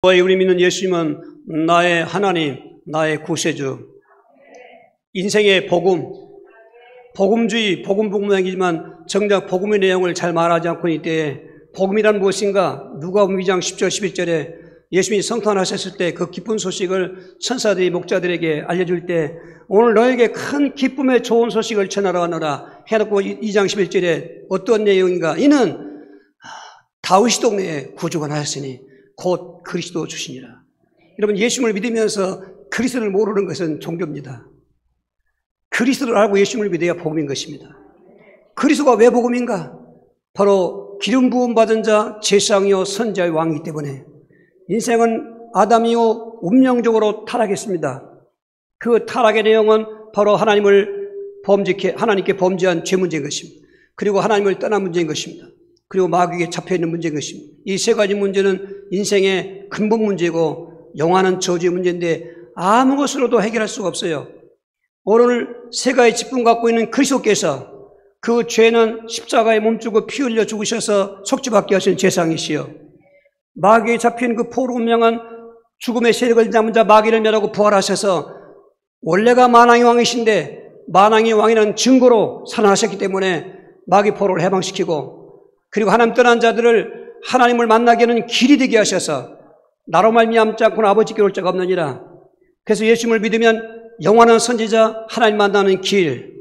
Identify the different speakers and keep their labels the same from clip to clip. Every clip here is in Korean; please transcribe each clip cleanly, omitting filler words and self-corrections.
Speaker 1: 우리 믿는 예수님은 나의 하나님, 나의 구세주. 인생의 복음, 복음주의, 복음복음이지만 정작 복음의 내용을 잘 말하지 않고 있을 때에 복음이란 무엇인가? 누가복음 2장 10절 11절에 예수님이 성탄하셨을 때 그 기쁜 소식을 천사들이 목자들에게 알려줄 때 오늘 너에게 큰 기쁨의 좋은 소식을 전하러 가노라 해놓고 2장 11절에 어떤 내용인가? 이는 다윗 동네에 구주가 나셨으니 곧 그리스도 주시니라. 여러분, 예수님을 믿으면서 그리스도를 모르는 것은 종교입니다. 그리스도를 알고 예수님을 믿어야 복음인 것입니다. 그리스도가 왜 복음인가? 바로 기름 부음 받은 자, 제사장이요 선지자의 왕이기 때문에 인생은 아담이요 운명적으로 타락했습니다. 그 타락의 내용은 바로 하나님께 범죄한 죄 문제인 것입니다. 그리고 하나님을 떠난 문제인 것입니다. 그리고 마귀에게 잡혀있는 문제인 것입니다. 이 세 가지 문제는 인생의 근본 문제고 영원한 저주의 문제인데 아무 것으로도 해결할 수가 없어요. 오늘 세 가지 직분 갖고 있는 그리스도께서 그 죄는 십자가에 몸주고 피 흘려 죽으셔서 속죄받게 하신 제사장이시여, 마귀에 잡힌 그 포로 운명한 죽음의 세력을 잡은 자 마귀를 멸하고 부활하셔서 원래가 만왕의 왕이신데 만왕의 왕이라는 증거로 살아나셨기 때문에 마귀 포로를 해방시키고, 그리고 하나님 떠난 자들을 하나님을 만나게 하는 길이 되게 하셔서 나로 말미암지 않고는 아버지께 올 자가 없느니라. 그래서 예수님을 믿으면 영원한 선지자, 하나님 만나는 길,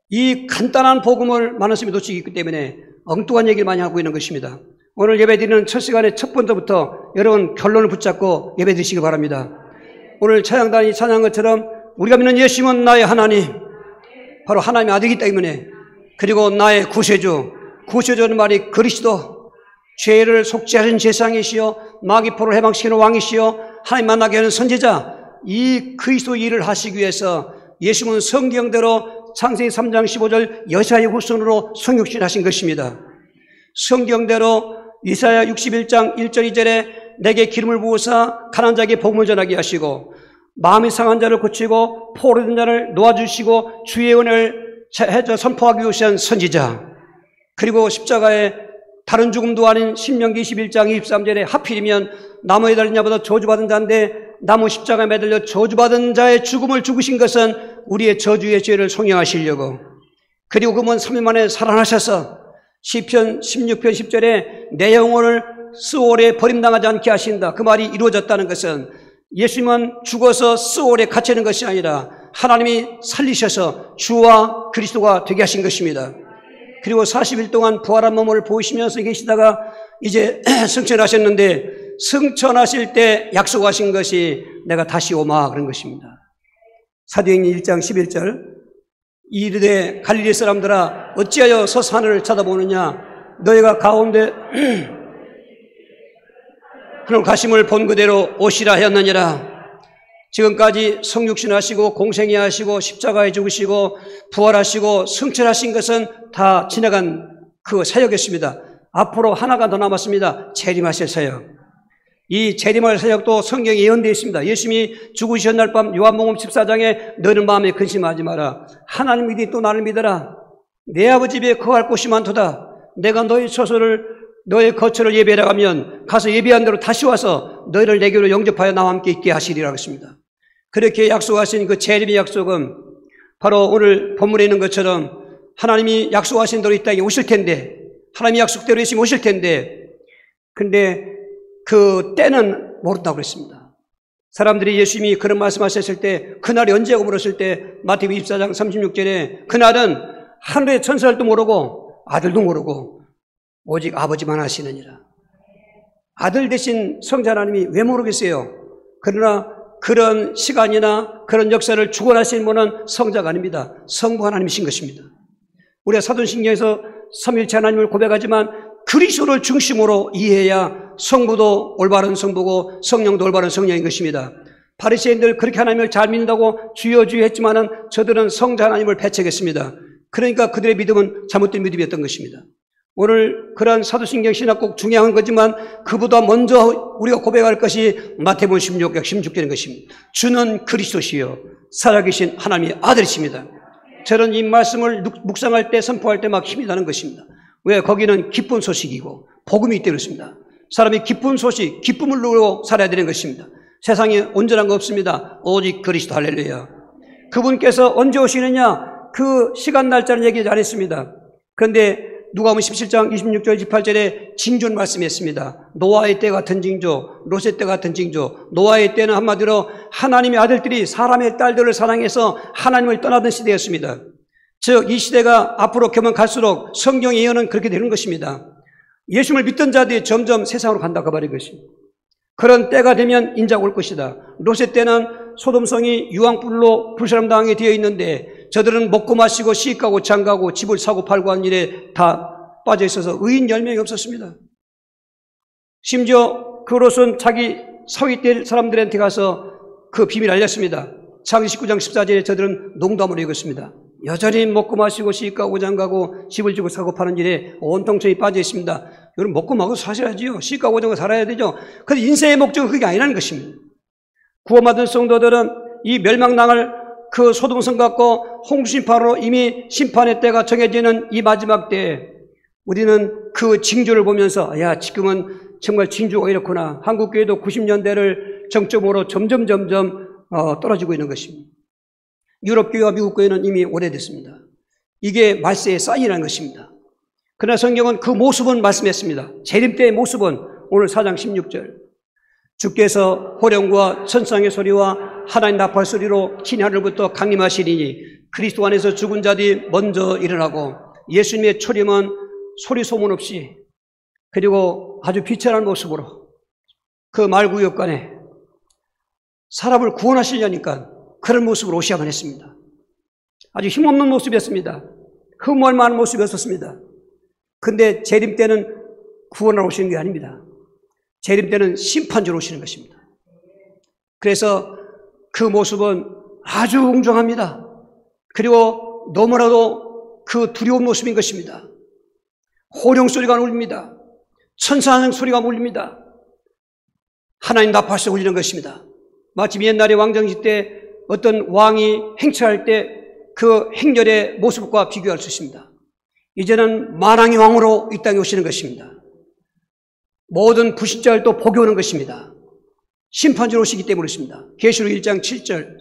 Speaker 1: 이 간단한 복음을 많은 사람이 놓치기 있기 때문에 엉뚱한 얘기를 많이 하고 있는 것입니다. 오늘 예배드리는 첫 시간에 첫 번째부터 여러분 결론을 붙잡고 예배 드리시기 바랍니다. 오늘 찬양단이 찬양한 것처럼 우리가 믿는 예수님은 나의 하나님, 바로 하나님의 아들이기 때문에, 그리고 나의 구세주, 구세주는 말이 그리스도, 죄를 속죄하신 제사장이시여, 마귀포를 해방시키는 왕이시여, 하나님 만나게 하는 선지자, 이 그리스도 일을 하시기 위해서 예수님은 성경대로 창세기 3장 15절 여사의 후손으로 성육신하신 것입니다. 성경대로 이사야 61장 1절 2절에 내게 기름을 부으사 가난한 자에게 복음을 전하게 하시고 마음이 상한 자를 고치고 포로된 자를 놓아주시고 주의 은혜를 선포하기 위한 선지자, 그리고 십자가에 다른 죽음도 아닌 신명기 21장 23절에 하필이면 나무에 달린 자보다 저주받은 자인데 나무 십자가에 매달려 저주받은 자의 죽음을 죽으신 것은 우리의 저주의 죄를 속량하시려고, 그리고 그분 3일 만에 살아나셔서 시편 16편 10절에 내 영혼을 스올에 버림당하지 않게 하신다. 그 말이 이루어졌다는 것은 예수님은 죽어서 스올에 갇히는 것이 아니라 하나님이 살리셔서 주와 그리스도가 되게 하신 것입니다. 그리고 40일 동안 부활한 몸을 보이시면서 계시다가 이제 승천하셨는데, 승천하실 때 약속하신 것이 내가 다시 오마 그런 것입니다. 사도행전 1장 11절 이르되 갈릴리 사람들아 어찌하여 서서 하늘을 쳐다보느냐, 너희가 가운데 그런 가심을 본 그대로 오시라 하였느니라. 지금까지 성육신하시고 공생애 하시고 십자가에 죽으시고 부활하시고 승천하신 것은 다 지나간 그 사역이었습니다. 앞으로 하나가 더 남았습니다. 재림하실 사역. 이 재림할 사역도 성경에 예언되어 있습니다. 예수님이 죽으신 날 밤 요한복음 14장에 너는 마음에 근심하지 마라. 하나님 믿으니 또 나를 믿어라. 내 아버지 집에 거할 곳이 많도다. 내가 너희 너의 거처를 예배하러 가면 가서 예배한 대로 다시 와서 너희를 내게로 영접하여 나와 함께 있게 하시리라고 했습니다. 그렇게 약속하신 그 재림의 약속은 바로 오늘 본문에 있는 것처럼 하나님이 약속하신 대로 이 땅에 오실 텐데, 하나님이 약속대로 예수님이 오실 텐데, 근데 그 때는 모른다고 그랬습니다. 사람들이 예수님이 그런 말씀하셨을 때 그날이 언제고 물었을 때 마태복음 24장 36절에 그날은 하늘의 천사들도 모르고 아들도 모르고 오직 아버지만 아시느니라. 아들 대신 성자 하나님이 왜 모르겠어요? 그러나 그런 시간이나 그런 역사를 주관하신 분은 성자가 아닙니다. 성부 하나님이신 것입니다. 우리가 사도신경에서 삼위일체 하나님을 고백하지만 그리스도를 중심으로 이해해야 성부도 올바른 성부고 성령도 올바른 성령인 것입니다. 바리새인들 그렇게 하나님을 잘 믿는다고 주여 주여 했지만은 저들은 성자 하나님을 배척했습니다. 그러니까 그들의 믿음은 잘못된 믿음이었던 것입니다. 오늘 그러한 사도신경 신학 꼭 중요한 거지만 그보다 먼저 우리가 고백할 것이 마태복음 16장 16절인 것입니다. 주는 그리스도시요 살아계신 하나님의 아들이십니다. 저는 이 말씀을 묵상할 때 선포할 때 막 힘이 나는 것입니다. 왜? 거기는 기쁜 소식이고 복음이 있다고 그랬습니다. 사람이 기쁜 소식, 기쁨을 누리고 살아야 되는 것입니다. 세상에 온전한 거 없습니다. 오직 그리스도. 할렐루야. 그분께서 언제 오시느냐? 그 시간 날짜는 얘기 안 했습니다. 그런데 누가복음 17장 26절 28절에 징조를 말씀했습니다. 노아의 때 같은 징조, 롯의 때 같은 징조. 노아의 때는 한마디로 하나님의 아들들이 사람의 딸들을 사랑해서 하나님을 떠나던 시대였습니다. 즉 이 시대가 앞으로 가면 갈수록 성경의 예언은 그렇게 되는 것입니다. 예수를 믿던 자들이 점점 세상으로 간다고 말인 것입니다. 그런 때가 되면 인자가 올 것이다. 롯의 때는 소돔성이 유황불로 불사람당하게 되어 있는데 저들은 먹고 마시고 시집가고 장가고 집을 사고 팔고 한 일에 다 빠져 있어서 의인 10명이 없었습니다. 심지어 그 롯은 자기 사위 때 사람들한테 가서 그 비밀을 알렸습니다. 창세기 19장 14절에 저들은 농담으로 읽었습니다. 여전히 먹고 마시고 시집가고 장가고 집을 주고 사고 파는 일에 온통처에 빠져 있습니다. 여러분 먹고 마고 사셔야지요. 시집가고 장가고 살아야 되죠. 그런데 인생의 목적은 그게 아니라는 것입니다. 구원받은 성도들은 이 멸망당할 그 소돔성 같고 홍수심판으로 이미 심판의 때가 정해지는 이 마지막 때에 우리는 그 징조를 보면서 야 지금은 정말 징조가 이렇구나. 한국교회도 90년대를 정점으로 점점 떨어지고 있는 것입니다. 유럽교회와 미국교회는 이미 오래됐습니다. 이게 말세의 사인이라는 것입니다. 그러나 성경은 그 모습은 말씀했습니다. 재림 때의 모습은 오늘 4장 16절 주께서 호령과 천상의 소리와 하나님 나팔 소리로 긴 하늘부터 강림하시리니 그리스도 안에서 죽은 자들이 먼저 일어나고 예수님의 초림은 소리 소문 없이 그리고 아주 비천한 모습으로 그 말구역간에 사람을 구원하시려니까 그런 모습으로 오셔야만 했습니다. 아주 힘없는 모습이었습니다. 흠모할 만한 모습이었습니다. 근데 재림 때는 구원하러 오시는 게 아닙니다. 재림 때는 심판주로 오시는 것입니다. 그래서 그 모습은 아주 웅장합니다. 그리고 너무나도 그 두려운 모습인 것입니다. 호령 소리가 울립니다. 천사하는 소리가 울립니다. 하나님 나팔 울리는 것입니다. 마침 옛날에 왕정시 때 어떤 왕이 행차할 때 그 행렬의 모습과 비교할 수 있습니다. 이제는 만왕의 왕으로 이 땅에 오시는 것입니다. 모든 불신자들도 복이 오는 것입니다. 심판주로 오시기 때문에 그렇습니다. 계시록 1장 7절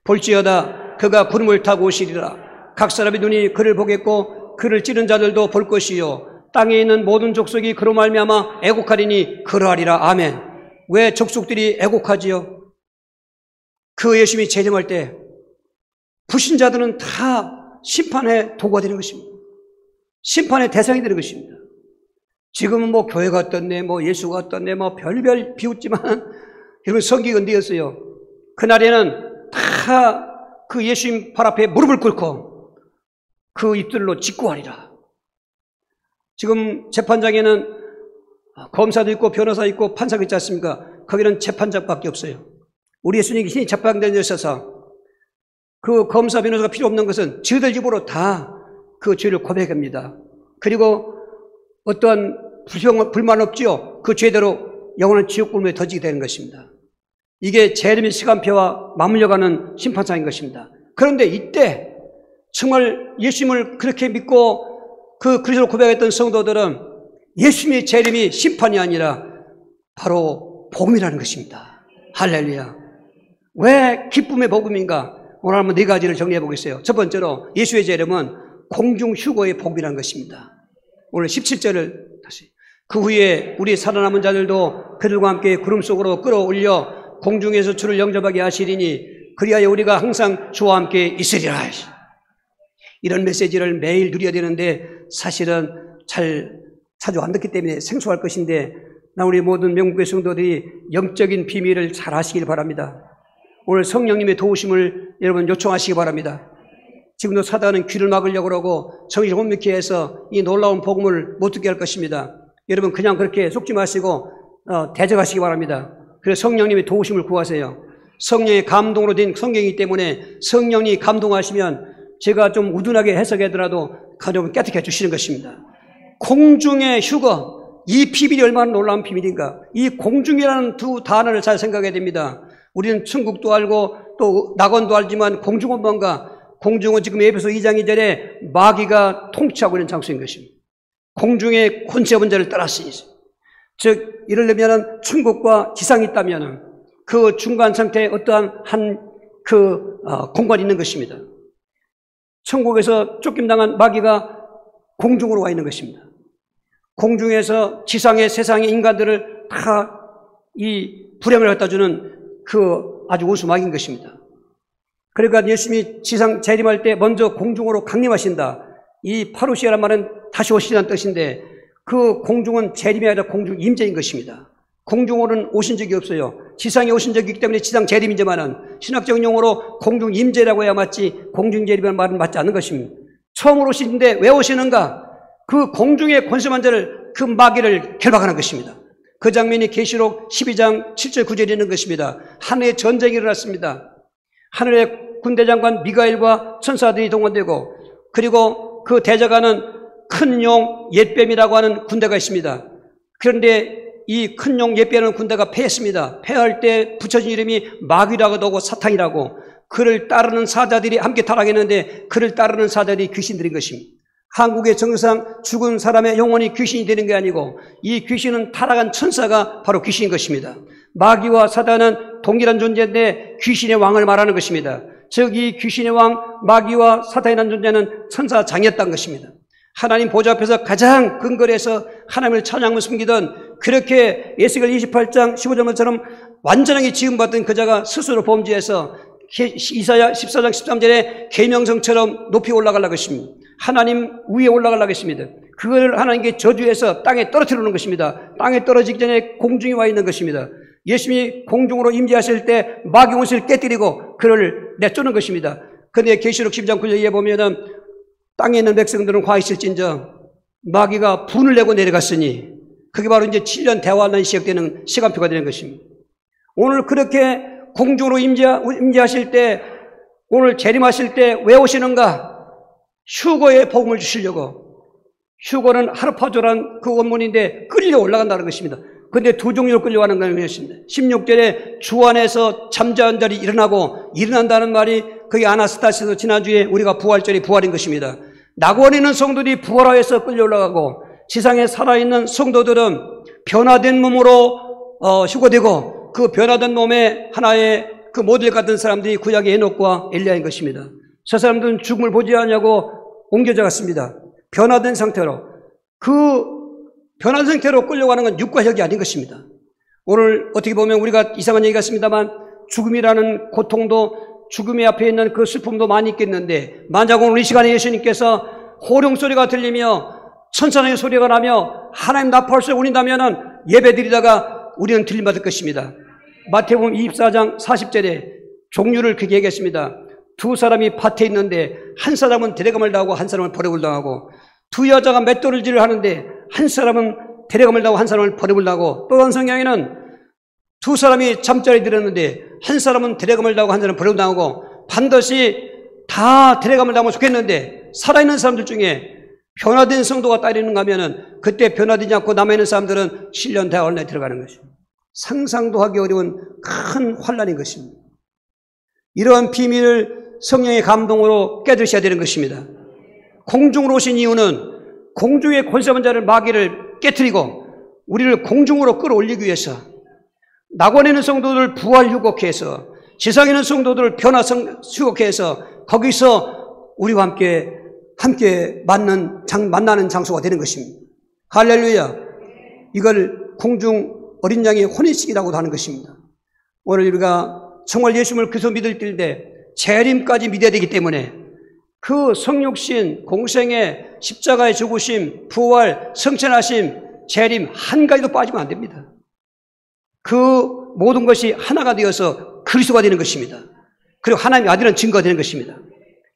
Speaker 1: 볼지어다 그가 구름을 타고 오시리라. 각 사람의 눈이 그를 보겠고 그를 찌른 자들도 볼 것이요 땅에 있는 모든 족속이 그로 말미암아 애곡하리니 그러하리라. 아멘. 왜 족속들이 애곡하지요? 그 예수님이 재림할 때 불신자들은 다 심판의 도구가 되는 것입니다. 심판의 대상이 되는 것입니다. 지금은 뭐 교회가 어떻네, 뭐 예수가 어떻네, 뭐 별별 비웃지만 여러분 성경이 언제였어요? 그날에는 다 그 예수님 발 앞에 무릎을 꿇고 그 입술로 직구하리라. 지금 재판장에는 검사도 있고 변호사 있고 판사가 있지 않습니까? 거기는 재판장밖에 없어요. 우리 예수님이 신이 재판장에 있어서 그 검사 변호사가 필요 없는 것은 저희들 입으로 다 그 죄를 고백합니다. 그리고 어떠한 불만 없지요. 그 죄대로 영원한 지옥불문에 던지게 되는 것입니다. 이게 재림의 시간표와 맞물려가는 심판상인 것입니다. 그런데 이때 정말 예수님을 그렇게 믿고 그 그리스도를 고백했던 성도들은 예수님의 재림이 심판이 아니라 바로 복음이라는 것입니다. 할렐루야. 왜 기쁨의 복음인가? 오늘 한번 네 가지를 정리해 보겠어요. 첫 번째로 예수의 재림은 공중 휴거의 복음이라는 것입니다. 오늘 17절을 다시 그 후에 우리 살아남은 자들도 그들과 함께 구름 속으로 끌어올려 공중에서 주를 영접하게 하시리니 그리하여 우리가 항상 주와 함께 있으리라. 이런 메시지를 매일 누려야 되는데 사실은 자주 안 듣기 때문에 생소할 것인데 나 우리 모든 명국의 성도들이 영적인 비밀을 잘 아시길 바랍니다. 오늘 성령님의 도우심을 여러분 요청하시기 바랍니다. 지금도 사단은 귀를 막으려고 그러고 정신을 혼미케 해서 이 놀라운 복음을 못 듣게 할 것입니다. 여러분 그냥 그렇게 속지 마시고 대적하시기 바랍니다. 그래서 성령님의 도우심을 구하세요. 성령의 감동으로 된 성경이기 때문에 성령이 감동하시면 제가 좀 우둔하게 해석하더라도 여러분 깨닫게 해주시는 것입니다. 공중의 휴거, 이 비밀이 얼마나 놀라운 비밀인가. 이 공중이라는 두 단어를 잘 생각해야 됩니다. 우리는 천국도 알고 또 낙원도 알지만 공중은 뭔가? 공중은 지금 에베소 2장 2절에 마귀가 통치하고 있는 장소인 것입니다. 공중의 권세 원자를 따랐으니 즉 이러려면 천국과 지상이 있다면 그 중간 상태에 어떠한 공간이 있는 것입니다. 천국에서 쫓김당한 마귀가 공중으로 와 있는 것입니다. 공중에서 지상의 세상의 인간들을 다 이 불행을 갖다 주는 그 아주 오수막인 것입니다. 그러니까 예수님이 지상 재림할 때 먼저 공중으로 강림하신다. 이 파루시아란 말은 다시 오시다는 뜻인데 그 공중은 재림이 아니라 공중 임재인 것입니다. 공중으로는 오신 적이 없어요. 지상에 오신 적이 있기 때문에 지상 재림이지만은 신학적인 용어로 공중 임재라고 해야 맞지 공중 재림이라는 말은 맞지 않는 것입니다. 처음으로 오시는데 왜 오시는가? 그 공중의 권세만 자를 그 마귀를 결박하는 것입니다. 그 장면이 계시록 12장 7절 9절에 있는 것입니다. 하늘에 전쟁이 일어났습니다. 하늘의 군대장관 미가엘과 천사들이 동원되고 그리고 그 대적하는 큰 용 옛뱀이라고 하는 군대가 있습니다. 그런데 이 큰 용 옛뱀이라는 군대가 패했습니다. 패할 때 붙여진 이름이 마귀라고도 하고 사탄이라고 그를 따르는 사자들이 함께 타락했는데 그를 따르는 사자들이 귀신들인 것입니다. 한국의 정상 죽은 사람의 영혼이 귀신이 되는 게 아니고 이 귀신은 타락한 천사가 바로 귀신인 것입니다. 마귀와 사단은 동일한 존재인데 귀신의 왕을 말하는 것입니다. 즉 이 귀신의 왕 마귀와 사탄이라는 존재는 천사장이었다는 것입니다. 하나님 보좌 앞에서 가장 근거리에서 하나님을 찬양하며 숨기던 그렇게 에스겔 28장 15절처럼 완전하게 지음받던 그자가 스스로 범죄해서 이사야 14장 13절에 계명성처럼 높이 올라가려고 했습니다. 하나님 위에 올라가려고 했습니다. 그걸 하나님께 저주해서 땅에 떨어뜨려 놓은 것입니다. 땅에 떨어지기 전에 공중에 와 있는 것입니다. 예수님이 공중으로 임재하실 때 마귀 옷을 깨뜨리고 그를 내쫓는 것입니다. 그런데 계시록 12장 9절에 보면은 땅에 있는 백성들은 화 있을진저 마귀가 분을 내고 내려갔으니 그게 바로 이제 7년 대환란이 시작되는 시간표가 되는 것입니다. 오늘 그렇게 공중으로 임재하실 때 오늘 재림하실 때 왜 오시는가? 휴거의 복음을 주시려고. 휴거는 하르파조란 그 원문인데 끌려 올라간다는 것입니다. 그런데 두 종류로 끌려가는 것입니다. 16절에 주 안에서 잠자는 자리 일어나고 일어난다는 말이 그게 아나스타시스 지난주에 우리가 부활절이 부활인 것입니다. 낙원에 있는 성도들이 부활하여서 끌려 올라가고 지상에 살아있는 성도들은 변화된 몸으로 휴거되고 그 변화된 몸에 하나의 그 모델 같은 사람들이 구약의 에녹과 엘리야인 것입니다. 저 사람들은 죽음을 보지 않냐고 옮겨져 갔습니다. 변화된 상태로. 그 변화된 상태로 끌려가는 건 육과 혈이 아닌 것입니다. 오늘 어떻게 보면 우리가 이상한 얘기 같습니다만 죽음이라는 고통도 죽음의 앞에 있는 그 슬픔도 많이 있겠는데 만약 오늘 이 시간에 예수님께서 호령 소리가 들리며 천사의 소리가 나며 하나님 나팔 소리가 울린다면 예배 드리다가 우리는 들림받을 것입니다. 마태복음 24장 40절에 종류를 그렇게 얘기했습니다. 두 사람이 밭에 있는데 한 사람은 데려감을 당하고 한 사람은 버림을 당하고 두 여자가 맷돌질을 하는데 한 사람은 데려감을 당하고 한 사람은 버림을 당하고 또 다른 성경에는 두 사람이 잠자리에 들었는데 한 사람은 데려감을 당하고 한 사람은 버림을 당하고 반드시 다 데려감을 당하면 좋겠는데 살아있는 사람들 중에 변화된 성도가 따르는가 하면은 그때 변화되지 않고 남아있는 사람들은 7년 대환란에 들어가는 것입니다. 상상도 하기 어려운 큰 환란인 것입니다. 이러한 비밀을 성령의 감동으로 깨달으셔야 되는 것입니다. 공중으로 오신 이유는 공중의 권세한 자를 마귀를 깨트리고 우리를 공중으로 끌어올리기 위해서 낙원에 있는 성도들을 부활 휴곡케 해서 지상에 있는 성도들을 변화 휴곡케 해서 거기서 우리와 함께 만나는 장소가 되는 것입니다. 할렐루야. 이걸 공중 어린 양의 혼인식이라고도 하는 것입니다. 오늘 우리가 정말 예수님을 그래서 믿을 때 재림까지 믿어야 되기 때문에 그 성육신, 공생의 십자가의 죽으심, 부활, 성천하심, 재림 한 가지도 빠지면 안 됩니다. 그 모든 것이 하나가 되어서 그리스도가 되는 것입니다. 그리고 하나님의 아들은 증거가 되는 것입니다.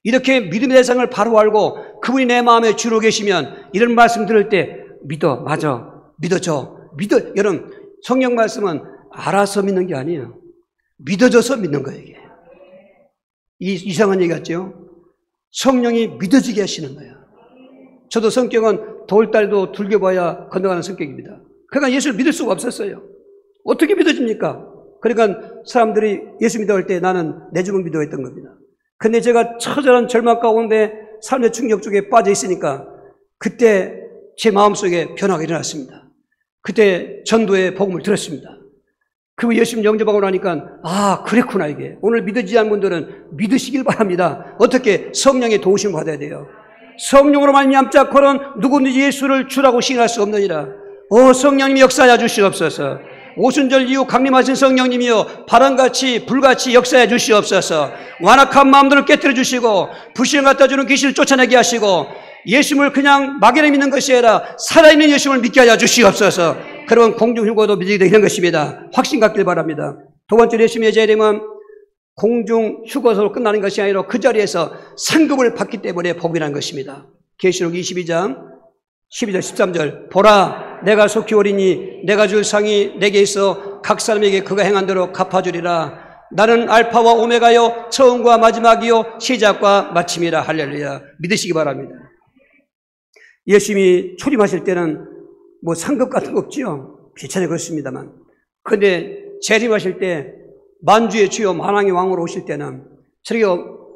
Speaker 1: 이렇게 믿음의 대상을 바로 알고 그분이 내 마음에 주로 계시면 이런 말씀 들을 때 믿어, 맞아, 믿어줘, 믿어. 여러분 성경 말씀은 알아서 믿는 게 아니에요. 믿어져서 믿는 거예요. 이게. 이상한 얘기 같죠? 성령이 믿어지게 하시는 거예요. 저도 성격은 돌달도 둘겨봐야 건너가는 성격입니다. 그러니까 예수를 믿을 수가 없었어요. 어떻게 믿어집니까? 그러니까 사람들이 예수 믿어할 때 나는 내 주먹 믿어했던 겁니다. 근데 제가 처절한 절망 가운데 삶의 충격 쪽에 빠져 있으니까 그때 제 마음속에 변화가 일어났습니다. 그때 전도의 복음을 들었습니다. 그리고 예수님 영접하고 나니까 아 그랬구나 이게. 오늘 믿어지지 않는 분들은 믿으시길 바랍니다. 어떻게? 성령의 도우심을 받아야 돼요. 성령으로 말미암자 그런 누구든지 예수를 주라고 시인할 수 없느니라. 성령님이 역사하여 주시옵소서. 오순절 이후 강림하신 성령님이여 바람같이 불같이 역사해 주시옵소서. 완악한 마음들을 깨뜨려 주시고 불신을 갖다 주는 귀신을 쫓아내게 하시고 예수님을 그냥 막연히 믿는 것이 아니라 살아있는 예수님을 믿게 하여 주시옵소서. 그런 공중휴거도 믿게 되는 것입니다. 확신 갖길 바랍니다. 두 번째로 예수님의 재림은 공중휴거소로 끝나는 것이 아니라 그 자리에서 상급을 받기 때문에 복이라는 것입니다. 계시록 22장 12절 13절 보라 내가 속히 오리니 내가 줄 상이 내게 있어 각 사람에게 그가 행한 대로 갚아주리라. 나는 알파와 오메가요 처음과 마지막이요 시작과 마침이라. 할렐루야. 믿으시기 바랍니다. 예수님이 초림하실 때는 뭐 상급 같은 거 없지요. 비참해 그렇습니다만. 그런데 재림하실 때 만주의 주여 만왕의 왕으로 오실 때는 저렇게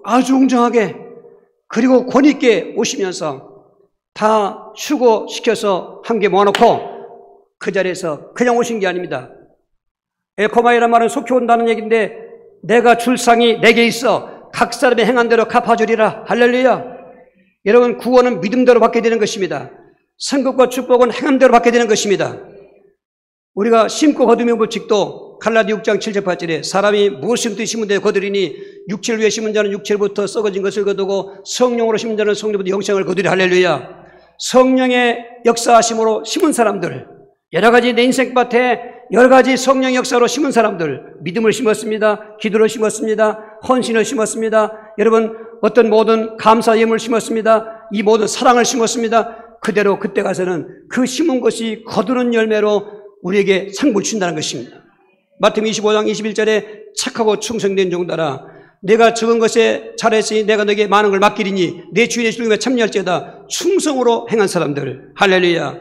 Speaker 1: 아주 웅장하게 그리고 권위 있게 오시면서 다 휴거시켜서 함께 모아놓고 그 자리에서 그냥 오신 게 아닙니다. 엘코마이라는 말은 속히 온다는 얘기인데 내가 줄 상이 내게 있어 각 사람의 행한 대로 갚아주리라. 할렐루야. 여러분 구원은 믿음대로 받게 되는 것입니다. 상급과 축복은 행함대로 받게 되는 것입니다. 우리가 심고 거두며 법칙도 갈라디 6장 7절 8절에 사람이 무엇을 심듯이 심은 데 거두리니 육체를 위해 심은 자는 육체로부터 썩어진 것을 거두고 성령으로 심은 자는 성령부터 영생을 거두리. 할렐루야. 성령의 역사하심으로 심은 사람들, 여러 가지 내 인생밭에 여러 가지 성령의 역사로 심은 사람들, 믿음을 심었습니다. 기도를 심었습니다. 헌신을 심었습니다. 여러분 어떤 모든 감사 예물을 심었습니다. 이 모든 사랑을 심었습니다. 그대로 그때 가서는 그 심은 것이 거두는 열매로 우리에게 상을 준다는 것입니다. 마태복음 25장 21절에 착하고 충성된 종들아 내가 적은 것에 잘했으니 내가 너에게 많은 걸 맡기리니 내 주인의 주님에 참여할지어다. 충성으로 행한 사람들. 할렐루야.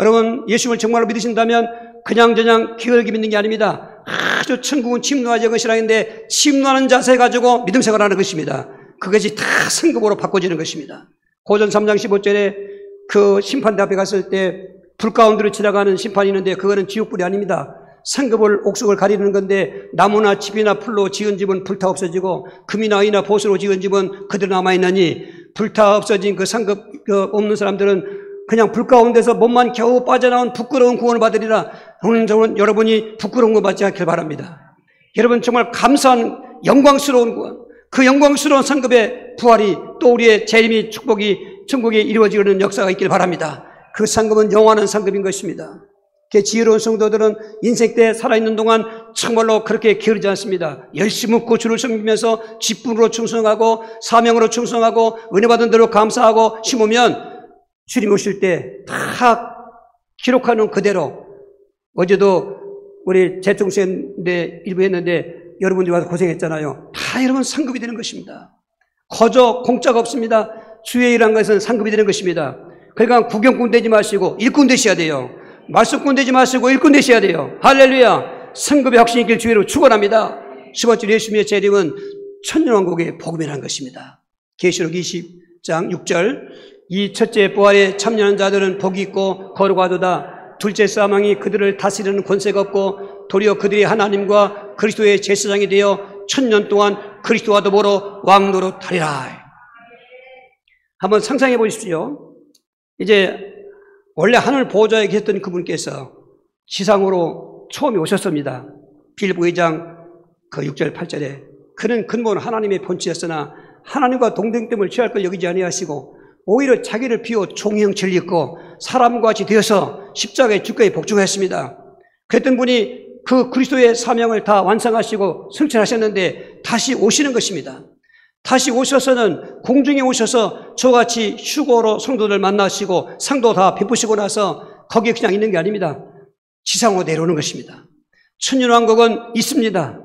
Speaker 1: 여러분 예수님을 정말로 믿으신다면 그냥 기울게 믿는 게 아닙니다. 아주 천국은 침노하지 것이라는데 침노하는 자세 가지고 믿음 생활하는 것입니다. 그것이 다 상급으로 바꿔지는 것입니다. 고전 3장 15절에 그 심판대 앞에 갔을 때 불 가운데로 지나가는 심판이 있는데 그거는 지옥불이 아닙니다. 상급을 옥석을 가리는 건데 나무나 집이나 풀로 지은 집은 불타 없어지고 금이나 은이나 보수로 지은 집은 그대로 남아있느니 불타 없어진 그 상급 없는 사람들은 그냥 불 가운데서 몸만 겨우 빠져나온 부끄러운 구원을 받으리라. 오늘 여러분이 부끄러운 거 받지 않길 바랍니다. 여러분 정말 감사한 영광스러운 구원, 그 영광스러운 상급의 부활이 또 우리의 재림이 축복이 천국에 이루어지는 역사가 있길 바랍니다. 그 상급은 영원한 상급인 것입니다. 지혜로운 성도들은 인생 때 살아있는 동안 정말로 그렇게 게으르지 않습니다. 열심히 묻고 주를 섬기면서 직분으로 충성하고 사명으로 충성하고 은혜 받은 대로 감사하고 심으면 주님 오실 때 다 기록하는 그대로. 어제도 우리 재통신대 일부 했는데 여러분들이 와서 고생했잖아요. 다 여러분 상급이 되는 것입니다. 거저 공짜가 없습니다. 주의 일한 것은 상급이 되는 것입니다. 그러니까 구경꾼 되지 마시고 일꾼 되셔야 돼요. 말씀꾼 되지 마시고 일꾼 되셔야 돼요. 할렐루야. 상급의 확신이 있길 주의로 축원합니다. 10번째 예수님의 재림은 천년왕국의 복음이라는 것입니다. 계시록 20장 6절 이 첫째 부활에 참여하는 자들은 복이 있고 거룩하도다. 둘째 사망이 그들을 다스리는 권세가 없고 도리어 그들이 하나님과 그리스도의 제사장이 되어 천년 동안 그리스도와 더불어 왕노릇하리라. 한번 상상해 보십시오. 이제 원래 하늘 보좌에 계셨던 그분께서 지상으로 처음에 오셨습니다. 빌립보 2장 그 6절 8절에 그는 근본 하나님의 본체였으나 하나님과 동등됨을 취할 걸 여기지 아니하시고 오히려 자기를 비워 종의 형체를 입고 사람과 같이 되어서 십자가에 죽게 복종했습니다. 그랬던 분이 그 그리스도의 사명을 다 완성하시고 성취하셨는데 다시 오시는 것입니다. 다시 오셔서는 공중에 오셔서 저같이 휴거로 성도들 만나시고 상도 다 베푸시고 나서 거기에 그냥 있는 게 아닙니다. 지상으로 내려오는 것입니다. 천년왕국은 있습니다.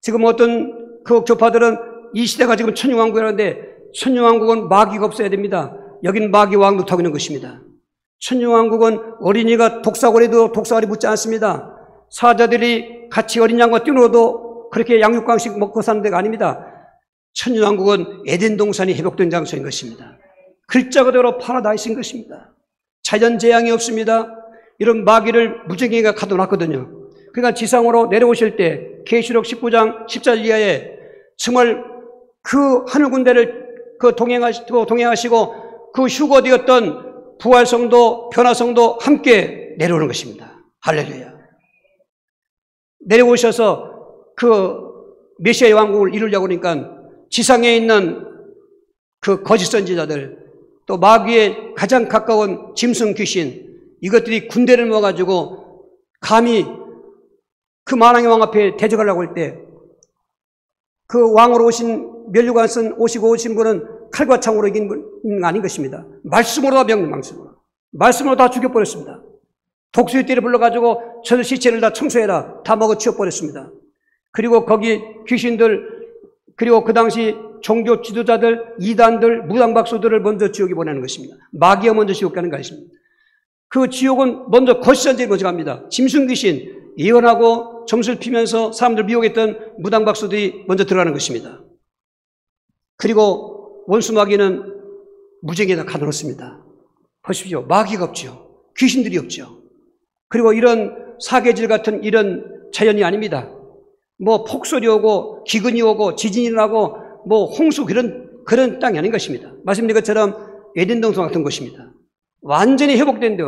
Speaker 1: 지금 어떤 그 교파들은 이 시대가 지금 천년왕국이라는데 천년왕국은 마귀가 없어야 됩니다. 여기는 마귀 왕도 타고 있는 것입니다. 천년왕국은 어린이가 독사거리도 독사거리 묻지 않습니다. 사자들이 같이 어린 양과 뛰놀아도 그렇게 양육강식 먹고 사는 데가 아닙니다. 천년왕국은 에덴 동산이 회복된 장소인 것입니다. 글자 그대로 파라다이스인 것입니다. 자연 재앙이 없습니다. 이런 마귀를 무지개가 가둬놨거든요. 그러니까 지상으로 내려오실 때 계시록 19장 14절 이하에 정말 그 하늘 군대를 동행하시고 그 휴거되었던 부활성도 변화성도 함께 내려오는 것입니다. 할렐루야. 내려오셔서 그 메시아의 왕국을 이루려고 하니까 지상에 있는 그 거짓 선지자들, 또 마귀의 가장 가까운 짐승 귀신, 이것들이 군대를 모아가지고 감히 그 만왕의 왕 앞에 대적하려고 할 때 그 왕으로 오신 면류관 오시고 오신 분은 칼과 창으로 이긴 분은 아닌 것입니다. 말씀으로 다 말씀으로 다 죽여버렸습니다. 독수리 떼를 불러가지고 저 시체를 다 청소해라, 다 먹어 치워버렸습니다. 그리고 거기 귀신들, 그리고 그 당시 종교 지도자들, 이단들, 무당박수들을 먼저 지옥에 보내는 것입니다. 마귀가 먼저 지옥 가는 것입니다. 그 지옥은 먼저 거짓선지를 먼저 갑니다. 짐승귀신, 예언하고 점수를 피면서 사람들 미혹했던 무당박수들이 먼저 들어가는 것입니다. 그리고 원수 마귀는 무지개에다 가둬놓습니다. 보십시오. 마귀가 없죠. 귀신들이 없죠. 그리고 이런 사계질 같은 이런 자연이 아닙니다. 뭐 폭설이 오고 기근이 오고 지진이 나고 뭐 홍수 그런 땅이 아닌 것입니다. 말씀드린 것처럼 에덴 동산 같은 곳입니다. 완전히 회복된 데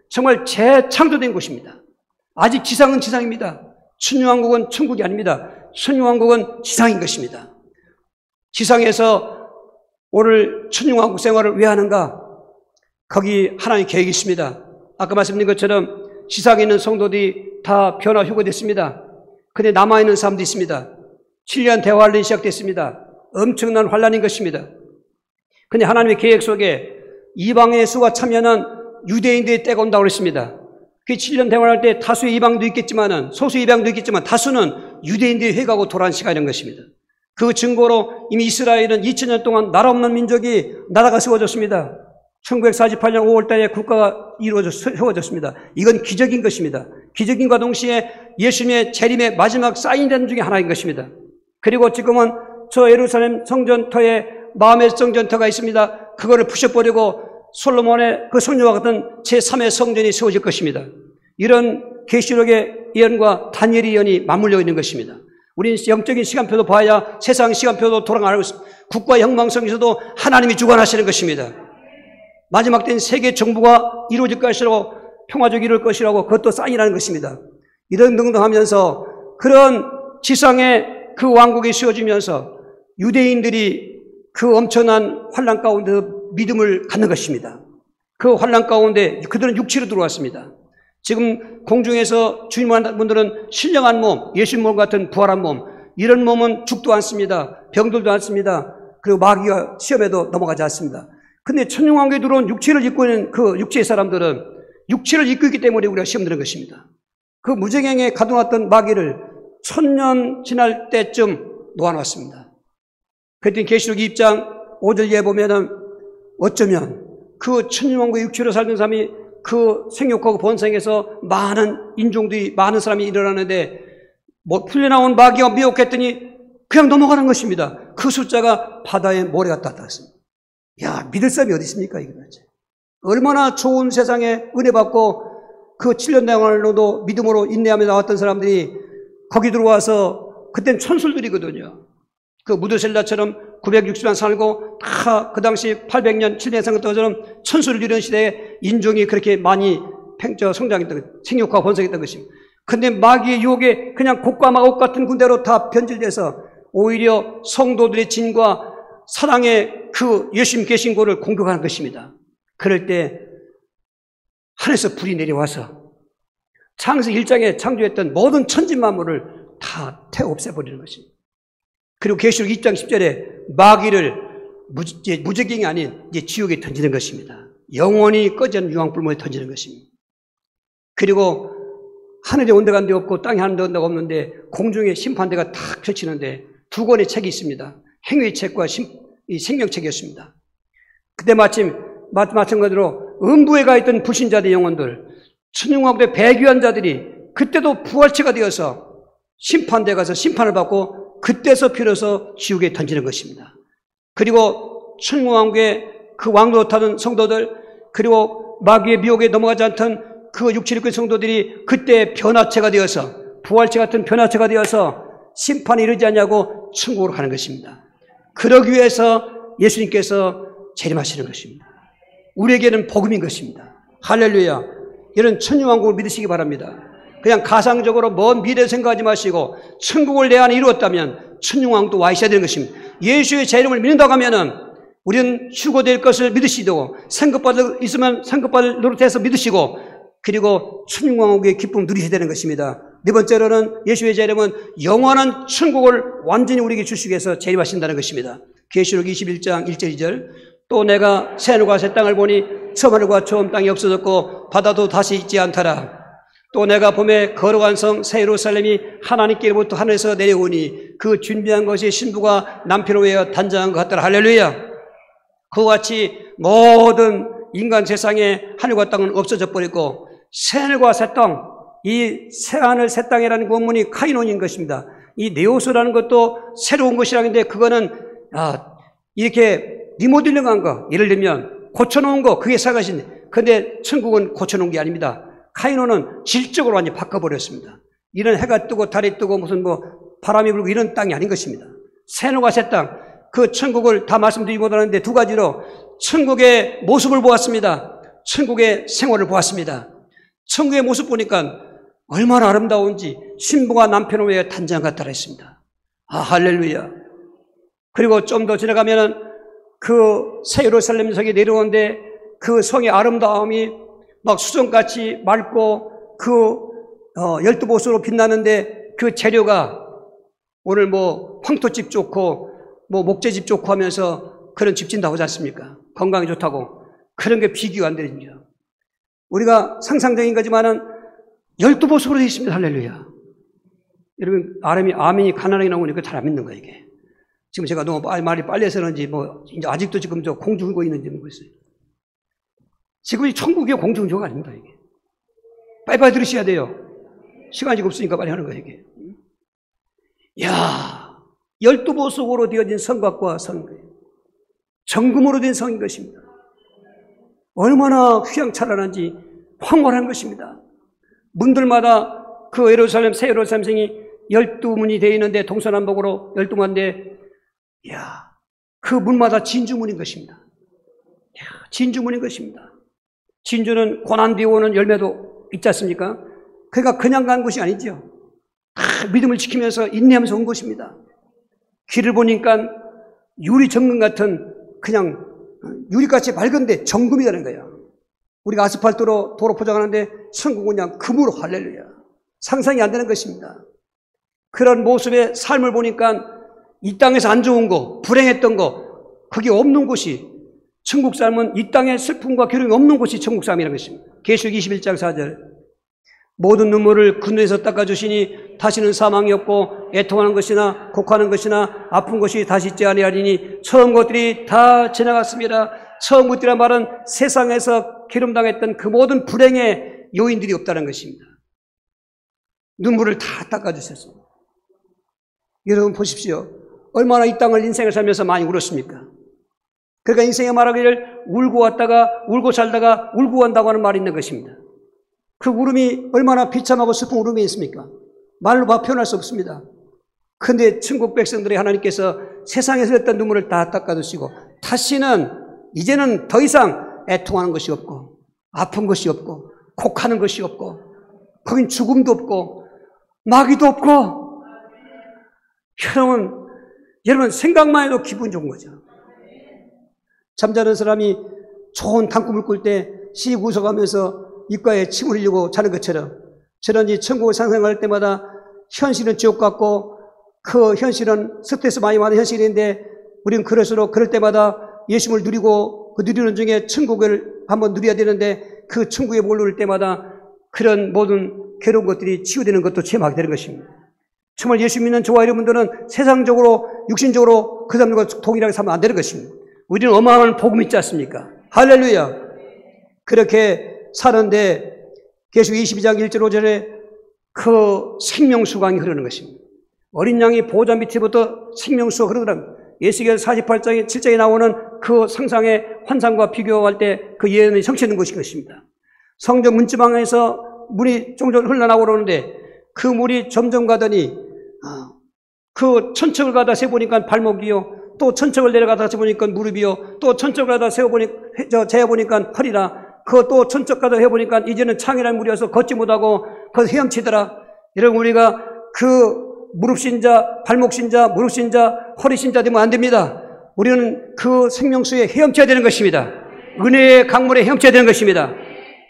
Speaker 1: 정말 재창조된 곳입니다. 아직 지상은 지상입니다. 천년왕국은 천국이 아닙니다. 천년왕국은 지상인 것입니다. 지상에서 오늘 천년왕국 생활을 왜 하는가? 거기 하나님의 계획이 있습니다. 아까 말씀드린 것처럼 지상에 있는 성도들이 다 변화 휴거됐습니다. 근데 남아있는 사람도 있습니다. 7년 대환란이 시작됐습니다. 엄청난 환란인 것입니다. 근데 하나님의 계획 속에 이방의 수가 참여하는 유대인들의 때가 온다고 그랬습니다. 그 7년 대환할 때 다수의 이방도 있겠지만은, 소수 이방도 있겠지만 다수는 유대인들이 회개하고 돌아온 시간인 것입니다. 그 증거로 이미 이스라엘은 2000년 동안 나라 없는 민족이 나라가 세워졌습니다. 1948년 5월 달에 국가가 세워졌습니다. 이건 기적인 것입니다. 기적인과 동시에 예수님의 재림의 마지막 사인된 중에 하나인 것입니다. 그리고 지금은 저 예루살렘 성전터에 마음의 성전터가 있습니다. 그거를 부셔버리고 솔로몬의 그 성전과 같은 제3의 성전이 세워질 것입니다. 이런 계시록의 예언과 다니엘의 예언이 맞물려 있는 것입니다. 우리는 영적인 시간표도 봐야 세상 시간표도 돌아가고 있습니다. 국가 형망성에서도 하나님이 주관하시는 것입니다. 마지막 때는 세계 정부가 이루어질 것이라고, 평화적이 이룰 것이라고, 그것도 사인이라는 것입니다. 이런 등등하면서 그런 지상의 그 왕국이 세워지면서 유대인들이 그 엄청난 환란 가운데 믿음을 갖는 것입니다. 그 환란 가운데 그들은 육체로 들어왔습니다. 지금 공중에서 주임하는 분들은 신령한 몸, 예수님 몸 같은 부활한 몸, 이런 몸은 죽도 않습니다. 병들도 않습니다. 그리고 마귀가 시험에도 넘어가지 않습니다. 근데 천년왕국에 들어온 육체를 입고 있는 그 육체의 사람들은 육체를 입고 있기 때문에 우리가 시험 드는 것입니다. 그 무저갱에 가둬놨던 마귀를 1000년 지날 때쯤 놓아놨습니다. 그랬더니 계시록 2장 5절에 보면은 어쩌면 그 천년왕국의 육체로 살던 사람이 그 생육하고 번성해서 많은 인종들이, 많은 사람이 일어나는데 뭐 풀려나온 마귀가 미혹했더니 그냥 넘어가는 것입니다. 그 숫자가 바다의 모래 같다 했습니다. 야, 믿을 사람이 어디 있습니까? 이거 얼마나 좋은 세상에 은혜 받고 그 7년 동안로도 믿음으로 인내하며 나왔던 사람들이 거기 들어와서, 그땐 천술들이거든요. 그 무드셀라처럼 960년 살고 다 그 당시 800년 700년 산 것처럼 천수를 이루는 시대에 인종이 그렇게 많이 성장했던, 생육하고 번성했던 것입니다. 근데 마귀의 유혹에 그냥 곡과 마곡 같은 군대로 다 변질돼서 오히려 성도들의 진과 사랑의 그 예수님 계신 곳을 공격하는 것입니다. 그럴 때 하늘에서 불이 내려와서 창세기 1장에 창조했던 모든 천지 만물을 다 태워 없애버리는 것입니다. 그리고 계시록 2장 10절에 마귀를 무저갱이 아닌 이제 지옥에 던지는 것입니다. 영원히 꺼지 않는 유황불못에 던지는 것입니다. 그리고 하늘에 온데간데 없고 땅에 온데간데가 없는데 공중에 심판대가 탁 펼치는데 두 권의 책이 있습니다. 행위의 책과 이 생명책이었습니다. 그때 마찬가지로 음부에 가 있던 불신자들의 영혼들, 천년왕국의 배교한 자들이 그때도 부활체가 되어서 심판대에 가서 심판을 받고 그때서 비로소 지옥에 던지는 것입니다. 그리고 천년왕국의 그 왕노릇하는 성도들, 그리고 마귀의 미혹에 넘어가지 않던 그 육체의 성도들이 그때 변화체가 되어서 부활체 같은 변화체가 되어서 심판에 이르지 않냐고 천국으로 가는 것입니다. 그러기 위해서 예수님께서 재림하시는 것입니다. 우리에게는 복음인 것입니다. 할렐루야. 이런 천년왕국을 믿으시기 바랍니다. 그냥 가상적으로 먼 미래 생각하지 마시고 천국을 내 안에 이루었다면 천년왕국도 와 있어야 되는 것입니다. 예수의 재림을 믿는다고 하면은 우리는 휴거될 것을 믿으시고 상급받을 있으면 상급받을 노릇해서 믿으시고 그리고 천년왕국의 기쁨을 누리셔야 되는 것입니다. 네 번째로는 예수의 재림은 영원한 천국을 완전히 우리에게 주시기 위해서 재림하신다는 것입니다. 계시록 21장 1절 2절 또 내가 새 하늘과 새 땅을 보니 처음 하늘과 처음 땅이 없어졌고 바다도 다시 있지 않더라. 또 내가 봄에 거룩한 성 새 예루살렘이 하나님께로부터 하늘에서 내려오니 그 준비한 것이 신부가 남편을 위하여 단장한 것 같더라. 할렐루야. 그와 같이 모든 인간 세상에 하늘과 땅은 없어져 버리고 새 하늘과 새 땅, 이 새 하늘 새 땅이라는 원문이 카이논인 것입니다. 이 네오스라는 것도 새로운 것이라는데 그거는 이렇게 리모델링한 거, 예를 들면 고쳐놓은 거 그게 새 것인데 근데 천국은 고쳐놓은 게 아닙니다. 카이논은 질적으로 완전히 바꿔버렸습니다. 이런 해가 뜨고 달이 뜨고 무슨 바람이 불고 이런 땅이 아닌 것입니다. 새 하늘과 새 땅, 그 천국을 다 말씀드리지 못하는데 두 가지로 천국의 모습을 보았습니다. 천국의 생활을 보았습니다. 천국의 모습 보니까 얼마나 아름다운지 신부가 남편을 위해 단장 같다라 했습니다. 할렐루야. 그리고 좀 더 지나가면은 그 새 예루살렘 성이 내려오는데 그 성의 아름다움이 막 수정같이 맑고 그 12보수로 빛나는데 그 재료가 오늘 황토집 좋고 목재집 좋고 하면서 그런 집 짓는다고 하지 않습니까? 건강에 좋다고. 그런 게 비교가 안 되는 거죠. 우리가 상상적인 거지만은 12보수로 되어 있습니다. 할렐루야. 여러분, 아멘이 가난하게 나오니까 잘 안 믿는 거예요, 이게. 지금 제가 너무 말이 빨리 해서 그런지 이제 아직도 지금 공중 울고 있는지 모르겠어요. 지금 이 천국의 공중조가 아닙니다, 이게. 빨리빨리 들으셔야 돼요. 시간이 없으니까 빨리 하는 거예요, 이게. 이야, 12보석으로 되어진 성곽과 성거예요. 정금으로 된 성인 것입니다. 얼마나 휘황찬란한지 황홀한 것입니다. 문들마다 그 예루살렘, 새 예루살렘 성이 12문이 되어 있는데 동서남북으로 12문인데 이야, 그 문마다 진주문인 것입니다. 이야, 진주문인 것입니다. 진주는 고난 뒤에 오는 열매도 있지 않습니까? 그러니까 그냥 간 것이 아니죠. 믿음을 지키면서 인내하면서 온 것입니다. 길을 보니까 유리 정금 같은 그냥 유리같이 맑은데 정금이라는 거예요. 우리가 아스팔트로 도로 포장하는데 천국은 그냥 금으로 할렐루야. 상상이 안 되는 것입니다. 그런 모습의 삶을 보니까 이 땅에서 안 좋은 거, 불행했던 거, 그게 없는 곳이 천국 삶은 이 땅에 슬픔과 괴로움이 없는 곳이 천국 삶이라는 것입니다. 계시록 21장 4절 모든 눈물을 그 눈에서 닦아주시니 다시는 사망이 없고 애통하는 것이나 곡하는 것이나 아픈 것이 다시 있지 아니하리니 처음 것들이 다 지나갔습니다. 처음 것들이란 말은 세상에서 기름당했던 그 모든 불행의 요인들이 없다는 것입니다. 눈물을 다 닦아주셨습니다. 여러분 보십시오. 얼마나 이 땅을 인생을 살면서 많이 울었습니까? 그러니까 인생의 말하기를 울고 왔다가 울고 살다가 울고 간다고 하는 말이 있는 것입니다. 그 울음이 얼마나 비참하고 슬픈 울음이 있습니까? 말로 표현할 수 없습니다. 그런데 천국 백성들의 하나님께서 세상에서 흘렸던 눈물을 다 닦아주시고 다시는 이제는 더 이상 애통하는 것이 없고 아픈 것이 없고 곡하는 것이 없고 거긴 죽음도 없고 마귀도 없고 여러분 생각만 해도 기분 좋은 거죠. 잠자는 사람이 좋은 단꿈을 꿀 때 씩 웃어가면서 입가에 침을 흘리고 자는 것처럼 저런 이 천국을 상상할 때마다 현실은 지옥 같고 그 현실은 스트레스 많이 받는 현실인데 우리는 그럴 때마다 예수님을 누리고 그 누리는 중에 천국을 한번 누려야 되는데 그 천국에 몰릴 때마다 그런 모든 괴로운 것들이 치유되는 것도 체험하게 되는 것입니다. 정말 예수 믿는 저와 여러분들은 세상적으로 육신적으로 그 사람들과 동일하게 살면 안 되는 것입니다. 우리는 어마어마한 복음이 있지 않습니까? 할렐루야. 그렇게 사는데 계시록 22장 1절 5절에 그 생명수강이 흐르는 것입니다. 어린 양이 보호자 밑에부터 생명수가 흐르더랍니다. 예수께서 48장에 7장에 나오는 그 상상의 환상과 비교할 때 그 예언이 성취되는 것인 것입니다. 성전 문지방에서 물이 종종 흘러나오고 그러는데 그 물이 점점 가더니 그 천척을 가다 세보니까 발목이요, 또 천척을 내려가다 세보니까 무릎이요, 또 천척을 가다 재보니까 허리라, 그 또 천척 가다 해보니까 이제는 창이라는 물이어서 걷지 못하고 거기서 헤엄치더라. 여러분, 우리가 그 무릎 신자, 발목 신자, 무릎 신자, 허리 신자 되면 안 됩니다. 우리는 그 생명수에 헤엄쳐야 되는 것입니다. 은혜의 강물에 헤엄쳐야 되는 것입니다.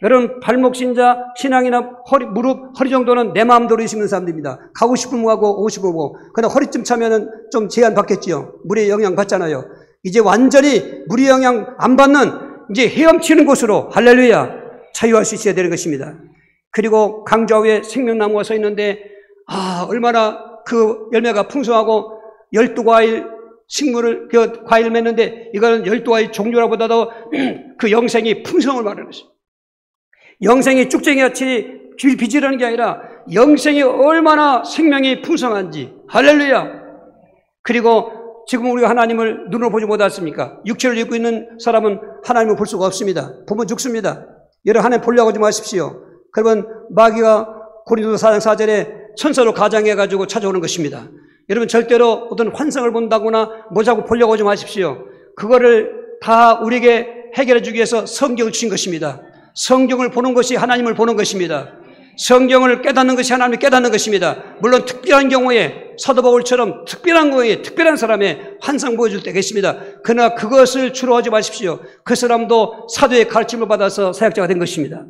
Speaker 1: 여러분, 발목 신자, 신앙이나 허리, 무릎, 허리 정도는 내 마음대로 있는 사람들입니다. 가고 싶으면 가고 오고 싶으면 오고. 그러나 허리쯤 차면은 좀 제한 받겠지요. 물의 영향 받잖아요. 이제 완전히 물의 영향 안 받는 이제 헤엄치는 곳으로, 할렐루야, 자유할 수 있어야 되는 것입니다. 그리고 강좌 위에 생명나무가 서 있는데 얼마나 그 열매가 풍성하고 12과일 식물을, 그 과일을 맺는데 이거는 12과일 종류라보다도 그 영생이 풍성을 말하는 것입니다. 영생이 쭉쟁이같이 비지르는 게 아니라 영생이 얼마나 생명이 풍성한지, 할렐루야. 그리고 지금 우리가 하나님을 눈으로 보지 못했습니까? 육체를 입고 있는 사람은 하나님을 볼 수가 없습니다. 보면 죽습니다. 여러분, 하나님 보려고 하지 마십시오. 그러면 마귀가 고린도서 4장 4절에 천사로 가장해가지고 찾아오는 것입니다. 여러분, 절대로 어떤 환상을 본다거나 뭐 자꾸 보려고 하지 마십시오. 그거를 다 우리에게 해결해 주기 위해서 성경을 주신 것입니다. 성경을 보는 것이 하나님을 보는 것입니다. 성경을 깨닫는 것이 하나님을 깨닫는 것입니다. 물론 특별한 경우에 사도 바울처럼 특별한 경우에 특별한 사람의 환상 보여줄 때가 있습니다. 그러나 그것을 주로 하지 마십시오. 그 사람도 사도의 가르침을 받아서 사역자가 된 것입니다.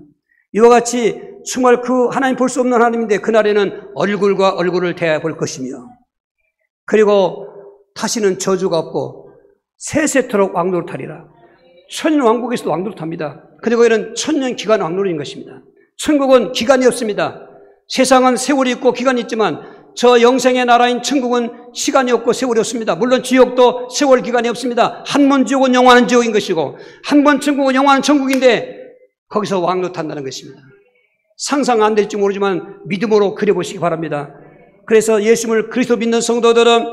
Speaker 1: 이와 같이 정말 그 하나님 볼 수 없는 하나님인데 그날에는 얼굴과 얼굴을 대해 볼 것이며, 그리고 다시는 저주가 없고 세세토록 왕노릇하리라. 천년 왕국에서도 왕노릇합니다. 그리고 이는 천년 기간 왕노릇인 것입니다. 천국은 기간이 없습니다. 세상은 세월이 있고 기간이 있지만 저 영생의 나라인 천국은 시간이 없고 세월이 없습니다. 물론 지옥도 세월 기간이 없습니다. 한 번 지옥은 영원한 지옥인 것이고 한 번 천국은 영원한 천국인데 거기서 왕노릇한다는 것입니다. 상상 안 될지 모르지만 믿음으로 그려보시기 바랍니다. 그래서 예수님을 그리스도 믿는 성도들은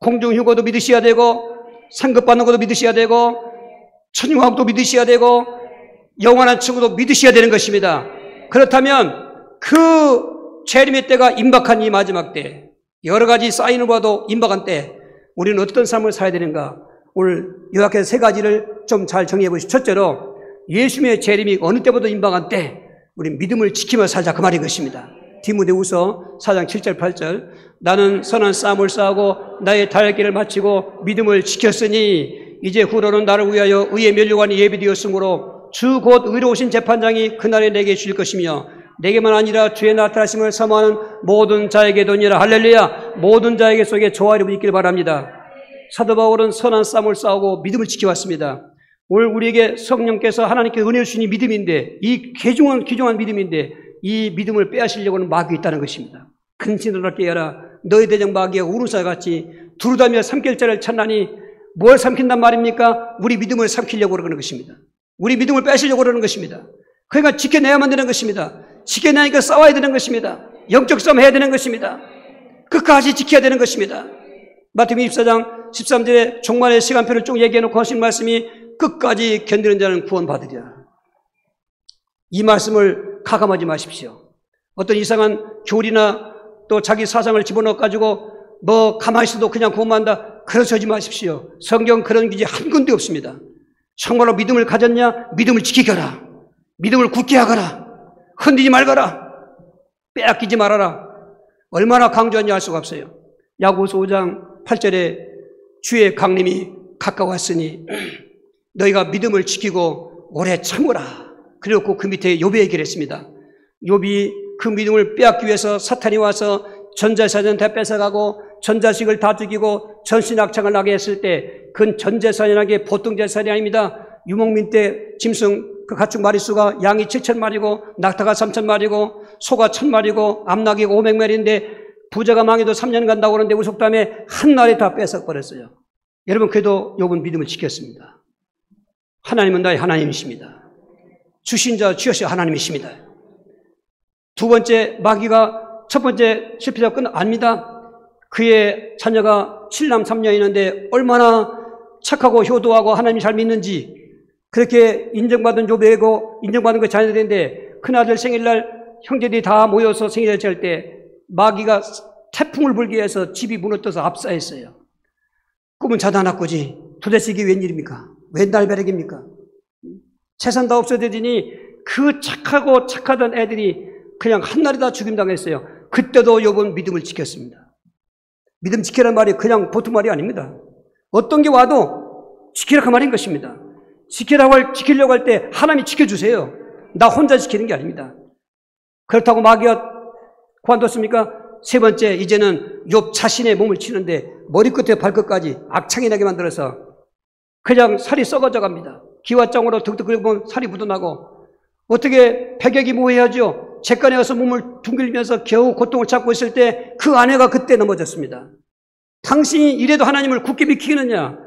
Speaker 1: 공중휴거도 믿으셔야 되고 상급받는 것도 믿으셔야 되고 천국도 믿으셔야 되고 영원한 천국도 믿으셔야 되는 것입니다. 그렇다면 그 재림의 때가 임박한 이 마지막 때, 여러 가지 사인을 봐도 임박한 때 우리는 어떤 삶을 살아야 되는가? 오늘 요약해서 세 가지를 좀 잘 정리해 보시죠. 첫째로 예수님의 재림이 어느 때보다 임박한 때 우리 믿음을 지키며 살자, 그 말인 것입니다. 디모데후서 4장 7절 8절 나는 선한 싸움을 싸우고 나의 달길을 마치고 믿음을 지켰으니 이제 후로는 나를 위하여 의의 면류관이 예비되었으므로 주 곧 의로우신 재판장이 그날에 내게 주실 것이며 내게만 아니라 주의 나타나심을 사모하는 모든 자에게도니라. 할렐루야. 모든 자에게 속에 조화 이름이 있기를 바랍니다. 사도 바울은 선한 싸움을 싸우고 믿음을 지켜왔습니다. 오늘 우리에게 성령께서 하나님께 은혜를 주신 이 믿음인데, 이 귀중한 믿음인데 이 믿음을 빼앗으려고는 마귀가 있다는 것입니다. 근신을 깨어라. 너희 대적 마귀가 우르사같이 두루다니며 삼킬 자를 찾나니 뭘 삼킨단 말입니까? 우리 믿음을 삼키려고 그러는 것입니다. 우리 믿음을 뺏으려고 그러는 것입니다. 그러니까 지켜내야만 되는 것입니다. 지켜내니까 싸워야 되는 것입니다. 영적 싸움 해야 되는 것입니다. 끝까지 지켜야 되는 것입니다. 마태복음 24장 13절에 종말의 시간표를 쭉 얘기해놓고 하신 말씀이 끝까지 견디는 자는 구원받으리라. 이 말씀을 가감하지 마십시오. 어떤 이상한 교리나 또 자기 사상을 집어넣어가지고 뭐 가만히 있어도 그냥 구원받는다, 그러지 하지 마십시오. 성경 그런 기지 한 군데 없습니다. 정말로 믿음을 가졌냐? 믿음을 지키거라. 믿음을 굳게 하거라. 흔들지 말거라. 빼앗기지 말아라. 얼마나 강조한지 알 수가 없어요. 야고보서 5장 8절에 주의 강림이 가까웠으니 너희가 믿음을 지키고 오래 참으라. 그리고 그 밑에 욥이 얘기를 했습니다. 욥이 그 믿음을 빼앗기 위해서 사탄이 와서 전재산은 다 뺏어가고 전자식을 다 죽이고 전신악창을 나게 했을 때 그건 전재산이라는 게 보통 재산이 아닙니다. 유목민 때 짐승 그 가축 마리수가 양이 7,000마리고 낙타가 3,000마리고 소가 1,000마리고 암낙이 500마리인데 부자가 망해도 3년 간다고 그러는데 우속담에 한 날에 다 뺏어버렸어요. 여러분, 그래도 욥은 믿음을 지켰습니다. 하나님은 나의 하나님이십니다. 주신 자 주여서 하나님이십니다. 두 번째, 마귀가 첫 번째 실패자 끝 아닙니다. 그의 자녀가 7남 3녀 있는데 얼마나 착하고 효도하고 하나님 잘 믿는지 그렇게 인정받은 욥이고 인정받은 그 자녀들인데 큰아들 생일날 형제들이 다 모여서 생일을 잘 때 마귀가 태풍을 불게 해서 집이 무너져서 압사했어요. 꿈은 자다났고지 도대체 이게 웬일입니까? 웬 날벼락입니까? 재산 다 없어지더니 그 착하고 착하던 애들이 그냥 한날에 다 죽임당했어요. 그때도 욥은 믿음을 지켰습니다. 믿음 지키라는 말이 그냥 보통 말이 아닙니다. 어떤 게 와도 지키라 그 말인 것입니다. 지키려고 할 때 하나님이 지켜주세요. 나 혼자 지키는 게 아닙니다. 그렇다고 마귀가 그만뒀습니까? 세 번째, 이제는 욥 자신의 몸을 치는데 머리끝에 발끝까지 악창이 나게 만들어서 그냥 살이 썩어져 갑니다. 기와장으로 득득 긁으면 살이 묻어나고 어떻게 백약이 뭐해야죠? 잿간에 가서 몸을 둥글면서 겨우 고통을 참고 있을 때 그 아내가 그때 넘어졌습니다. 당신이 이래도 하나님을 굳게 비키느냐?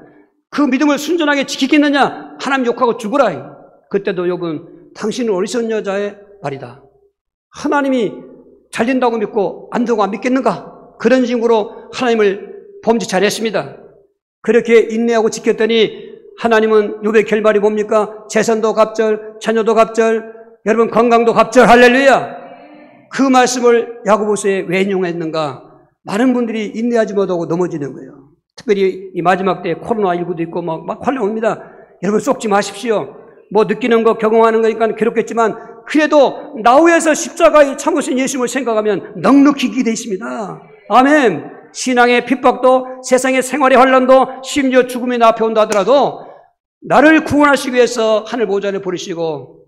Speaker 1: 그 믿음을 순전하게 지키겠느냐? 하나님 욕하고 죽으라. 그때도 욥은 당신은 어리석은 여자의 말이다. 하나님이 잘 된다고 믿고 안 되고 안 믿겠는가? 그런 식으로 하나님을 범죄 잘했습니다. 그렇게 인내하고 지켰더니 하나님은 욥의 결말이 뭡니까? 재산도 갑절, 자녀도 갑절, 여러분 건강도 갑절. 할렐루야. 그 말씀을 야고보서에 왜 인용했는가? 많은 분들이 인내하지 못하고 넘어지는 거예요. 특별히 이 마지막 때 코로나19도 있고 막 환란옵니다. 여러분 속지 마십시오. 뭐 느끼는 거 경험하는 거니까 괴롭겠지만 그래도 나우에서 십자가에 참으신 예수님을 생각하면 넉넉히 기대 있습니다. 아멘. 신앙의 핍박도 세상의 생활의 환란도 심지어 죽음이 나 앞에 온다 하더라도 나를 구원하시기 위해서 하늘 보좌를 부르시고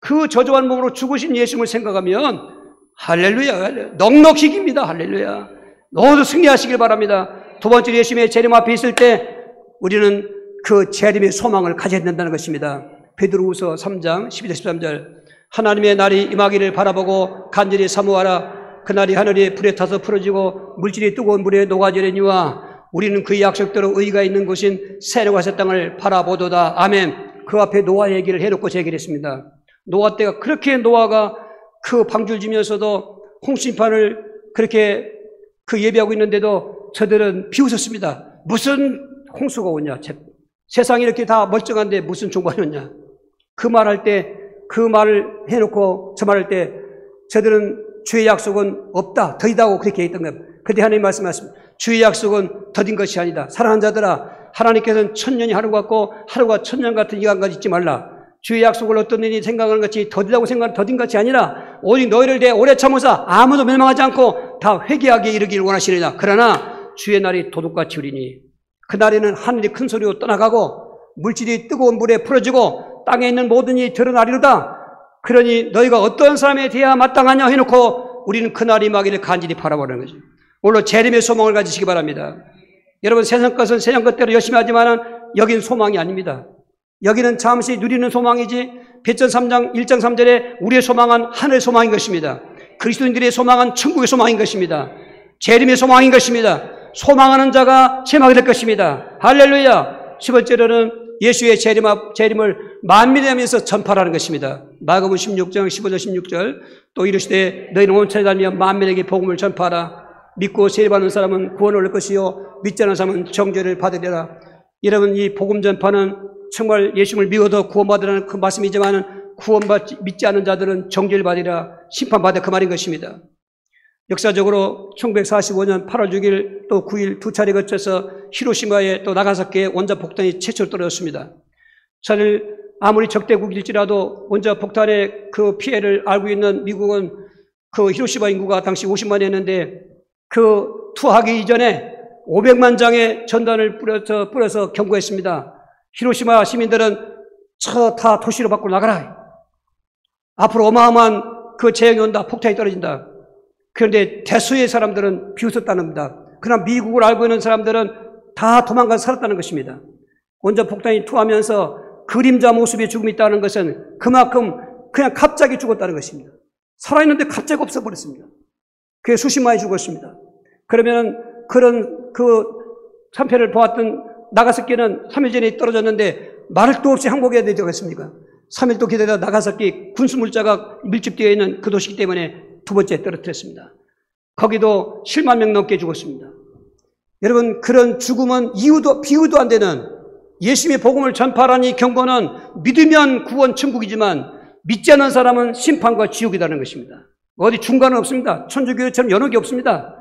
Speaker 1: 그 저주한 몸으로 죽으신 예수님을 생각하면 할렐루야, 넉넉히 깁니다. 할렐루야. 모두 승리하시길 바랍니다. 두 번째, 예수님의 재림 앞에 있을 때 우리는 그 재림의 소망을 가져야 된다는 것입니다. 베드로후서 3장 12절 13절 하나님의 날이 임하기를 바라보고 간절히 사모하라. 그날이 하늘이 불에 타서 풀어지고 물질이 뜨거운 물에 녹아지려니와 우리는 그 약속대로 의가 있는 곳인 새로가서 땅을 바라보도다. 아멘. 그 앞에 노아 얘기를 해놓고 제 얘기를 했습니다. 노아 때가 그렇게 노아가 그 방주를 지면서도 홍수심판을 그렇게 그 예비하고 있는데도 저들은 비웃었습니다. 무슨 홍수가 오냐? 세상이 이렇게 다 멀쩡한데 무슨 종말이 오냐? 그 말할 때, 그 말을 해놓고 저 말할 때 저들은 주의 약속은 없다, 더디다고 그렇게 했던 거예요. 그런데 하나님 말씀하십니다. 주의 약속은 더딘 것이 아니다. 사랑하는 자들아, 하나님께서는 천년이 하루 같고 하루가 천년 같은 이간까지 잊지 말라. 주의 약속을 어떤 일이 생각하는 것이 더디다고 생각하는 더딘 것이 아니라 오직 너희를 대해 오래 참으사 아무도 멸망하지 않고 다 회개하게 이르기를 원하시느냐. 그러나 주의 날이 도둑같이 오리니 그날에는 하늘이 큰 소리로 떠나가고 물질이 뜨거운 물에 풀어지고 땅에 있는 모든 일이 드러나리로다. 그러니 너희가 어떤 사람에 대해야 마땅하냐 해놓고 우리는 그날이 임하기를 간절히 바라보는 거죠. 오늘 재림의 소망을 가지시기 바랍니다. 여러분 세상 것은 세상 것대로 열심히 하지만 여긴 소망이 아닙니다. 여기는 잠시 누리는 소망이지 베드로 3장 1장 3절에 우리의 소망은 하늘의 소망인 것입니다. 그리스도인들의 소망은 천국의 소망인 것입니다. 재림의 소망인 것입니다. 소망하는 자가 제망이 될 것입니다. 할렐루야. 10번째로는 예수의 재림을 만민에 하면서 전파라는 것입니다. 마가복음 16장 15절 16절 또 이르시되 너희는 온 천하에 다니며 만민에게 복음을 전파하라. 믿고 세례받는 사람은 구원을 얻을 것이요 믿지 않는 사람은 정죄를 받으리라. 여러분 이 복음 전파는 정말 예수님을 믿어도 구원받으라는 그 말씀이지만 믿지 않는 자들은 정죄를 받으리라. 심판받아 그 말인 것입니다. 역사적으로 1945년 8월 6일 또 9일 두 차례 거쳐서 히로시마에 또 나가사키에 원자폭탄이 최초로 떨어졌습니다. 사실 아무리 적대국일지라도 원자폭탄의 그 피해를 알고 있는 미국은 그 히로시마 인구가 당시 50만이었는데 그 투하기 이전에 500만 장의 전단을 뿌려서 경고했습니다. 히로시마 시민들은 다 도시로 밖으로 나가라. 앞으로 어마어마한 그 재앙이 온다. 폭탄이 떨어진다. 그런데 대수의 사람들은 비웃었다는 겁니다. 그러나 미국을 알고 있는 사람들은 다 도망가서 살았다는 것입니다. 원자폭탄이 투하면서 그림자 모습의 죽음이 있다는 것은 그만큼 그냥 갑자기 죽었다는 것입니다. 살아있는데 갑자기 없어버렸습니다. 그게 수십만이 죽었습니다. 그러면 그런 그 참패를 보았던 나가사키는 3일 전에 떨어졌는데 말도 없이 항복해야 되겠습니까? 3일 또 기다리다 나가사키 군수물자가 밀집되어 있는 그 도시이기 때문에 두 번째 떨어뜨렸습니다. 거기도 7만 명 넘게 죽었습니다. 여러분 그런 죽음은 비유도 안 되는 예수님의 복음을 전파하라니 경고는 믿으면 구원 천국이지만 믿지 않는 사람은 심판과 지옥이라는 것입니다. 어디 중간은 없습니다. 천주교처럼 연옥이 없습니다.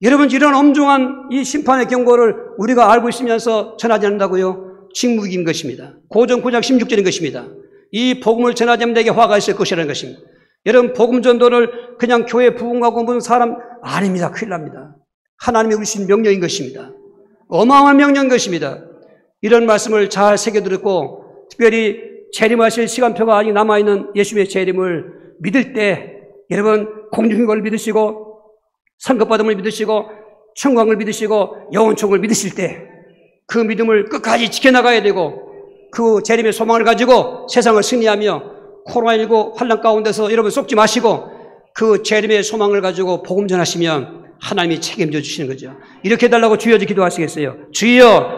Speaker 1: 여러분, 이런 엄중한 이 심판의 경고를 우리가 알고 있으면서 전하지 않는다고요? 직무인 것입니다. 고전 9장 16절인 것입니다. 이 복음을 전하지 않으면 내게 화가 있을 것이라는 것입니다. 여러분, 복음 전도를 그냥 교회 부흥하고 무슨 사람 아닙니다. 큰일 납니다. 하나님이 주신 명령인 것입니다. 어마어마한 명령인 것입니다. 이런 말씀을 잘 새겨들었고, 특별히 재림하실 시간표가 아직 남아있는 예수님의 재림을 믿을 때, 여러분, 공중인권을 믿으시고 선급받음을 믿으시고 천국을 믿으시고 영원총을 믿으실 때 그 믿음을 끝까지 지켜나가야 되고, 그 재림의 소망을 가지고 세상을 승리하며 코로나19 환난 가운데서 여러분 속지 마시고 그 재림의 소망을 가지고 복음 전하시면 하나님이 책임져 주시는 거죠. 이렇게 해달라고 주여 기도하시겠어요? 주여